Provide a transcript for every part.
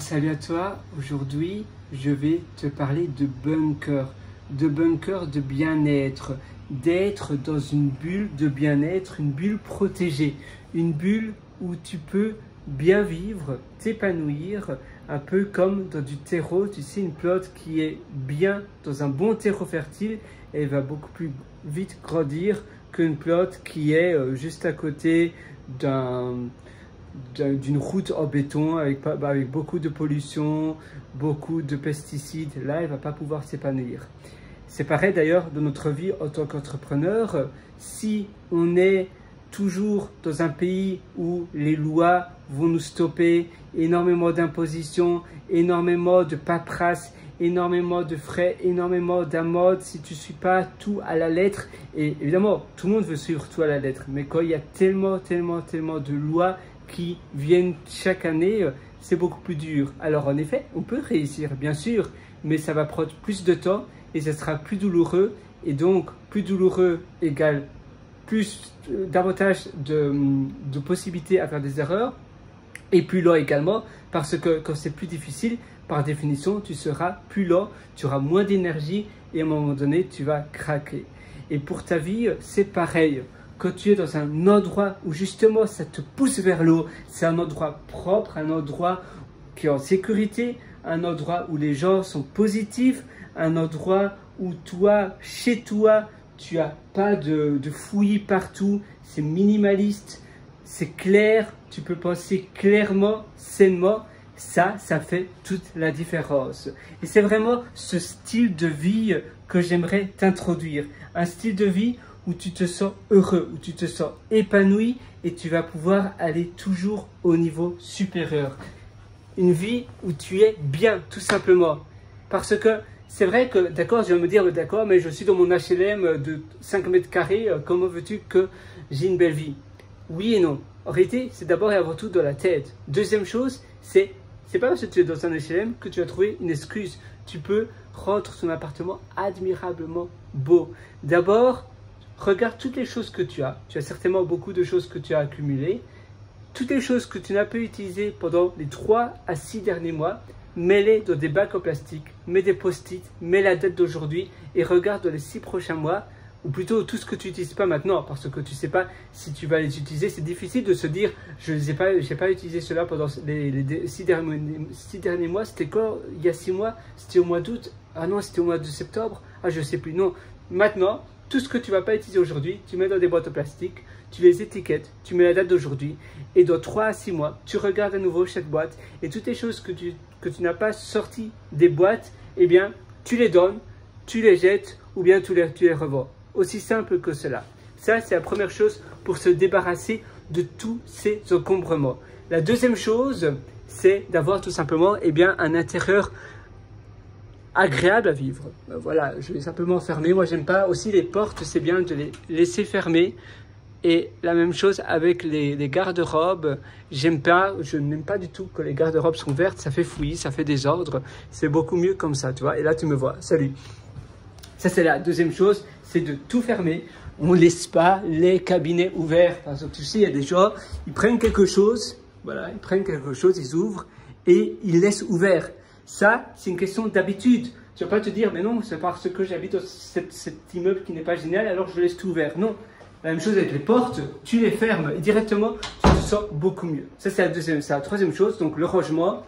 Salut à toi, aujourd'hui je vais te parler de bunker de bien-être, d'être dans une bulle de bien-être, une bulle protégée, une bulle où tu peux bien vivre, t'épanouir, un peu comme dans du terreau. Tu sais, une plante qui est bien dans un bon terreau fertile, elle va beaucoup plus vite grandir qu'une plante qui est juste à côté d'une route en béton avec beaucoup de pollution, beaucoup de pesticides. Là, elle ne va pas pouvoir s'épanouir. C'est pareil d'ailleurs dans notre vie en tant qu'entrepreneur. Si on est toujours dans un pays où les lois vont nous stopper, énormément d'impositions, énormément de paperasse, énormément de frais, énormément d'amendes, si tu ne suis pas tout à la lettre, et évidemment, tout le monde veut suivre tout à la lettre, mais quand il y a tellement de lois qui viennent chaque année, c'est beaucoup plus dur. Alors en effet, on peut réussir, bien sûr, mais ça va prendre plus de temps et ça sera plus douloureux. Et donc, plus douloureux égale davantage de possibilités à faire des erreurs. Et plus lent également, parce que quand c'est plus difficile, par définition, tu seras plus lent, tu auras moins d'énergie et à un moment donné, tu vas craquer. Et pour ta vie, c'est pareil. Quand tu es dans un endroit où justement ça te pousse vers l'eau, c'est un endroit propre, un endroit qui est en sécurité, un endroit où les gens sont positifs, un endroit où toi, chez toi, tu n'as pas de fouillis partout, c'est minimaliste, c'est clair, tu peux penser clairement, sainement. Ça fait toute la différence. Et c'est vraiment ce style de vie que j'aimerais t'introduire. Un style de vie où tu te sens heureux, où tu te sens épanoui et tu vas pouvoir aller toujours au niveau supérieur. Une vie où tu es bien, tout simplement. Parce que c'est vrai que, d'accord, je vais me dire, d'accord, mais je suis dans mon HLM de 5 mètres carrés, comment veux-tu que j'ai une belle vie? Oui et non. En réalité, c'est d'abord et avant tout dans la tête. Deuxième chose, c'est pas parce que tu es dans un HLM que tu vas trouver une excuse. Tu peux rendre ton appartement admirablement beau. D'abord, regarde toutes les choses que tu as. Tu as certainement beaucoup de choses que tu as accumulées. Toutes les choses que tu n'as pas utilisées pendant les 3 à 6 derniers mois, mets-les dans des bacs en plastique, mets des post-it, mets la date d'aujourd'hui et regarde dans les 6 prochains mois, ou plutôt tout ce que tu n'utilises pas maintenant, parce que tu ne sais pas si tu vas les utiliser. C'est difficile de se dire, je n'ai pas utilisé cela pendant les 6 derniers mois. C'était quoi il y a 6 mois? C'était au mois d'août? Ah non, c'était au mois de septembre? Ah, je ne sais plus. Non, maintenant, tout ce que tu ne vas pas utiliser aujourd'hui, tu mets dans des boîtes en plastique, tu les étiquettes, tu mets la date d'aujourd'hui et dans 3 à 6 mois, tu regardes à nouveau chaque boîte et toutes les choses que tu n'as pas sorties des boîtes, eh bien, tu les donnes, tu les jettes ou bien tu les revends. Aussi simple que cela. Ça, c'est la première chose pour se débarrasser de tous ces encombrements. La deuxième chose, c'est d'avoir tout simplement un intérieur agréable à vivre. Voilà, je vais simplement fermer. Moi, j'aime pas aussi les portes, c'est bien de les laisser fermer. Et la même chose avec les garde-robes. Je n'aime pas du tout que les garde-robes sont vertes, ça fait fouillis, ça fait désordre. C'est beaucoup mieux comme ça, tu vois. Et là, tu me vois. Salut. Ça, c'est la deuxième chose, c'est de tout fermer. On ne laisse pas les cabinets ouverts. Parce que tu sais, il y a des gens, ils prennent quelque chose, voilà, ils ouvrent et ils laissent ouvert. Ça, c'est une question d'habitude. Tu ne vas pas te dire, mais non, c'est parce que j'habite dans cet immeuble qui n'est pas génial, alors je laisse tout ouvert. Non. La même chose avec les portes, tu les fermes et directement, tu te sens beaucoup mieux. Ça, c'est la troisième chose. Donc, le rangement,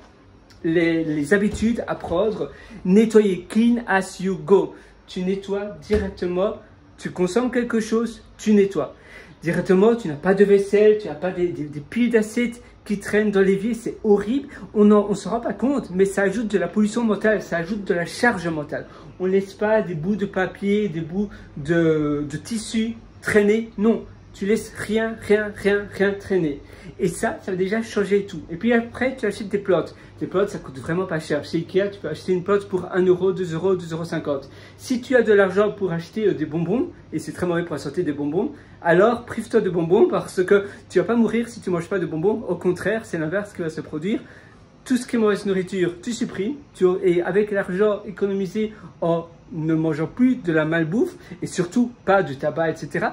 les habitudes à prendre, nettoyer, clean as you go. Tu nettoies directement, tu consommes quelque chose, tu nettoies. Directement, tu n'as pas de vaisselle, tu n'as pas des piles d'assiettes qui traînent dans l'évier, c'est horrible. On ne se rend pas compte, mais ça ajoute de la pollution mentale, ça ajoute de la charge mentale. On ne laisse pas des bouts de papier, des bouts de tissu traîner, non. Tu laisses rien traîner. Et ça va déjà changer tout. Et puis après, tu achètes des plantes. Des plantes, ça coûte vraiment pas cher. Chez Ikea, tu peux acheter une plante pour 1 euro, 2 euros, 2,50 €. Si tu as de l'argent pour acheter des bonbons, et c'est très mauvais pour la santé des bonbons, alors prive-toi de bonbons parce que tu vas pas mourir si tu manges pas de bonbons. Au contraire, c'est l'inverse qui va se produire. Tout ce qui est mauvaise nourriture, tu supprimes. Et avec l'argent économisé en ne mangeant plus de la malbouffe et surtout pas de tabac, etc.,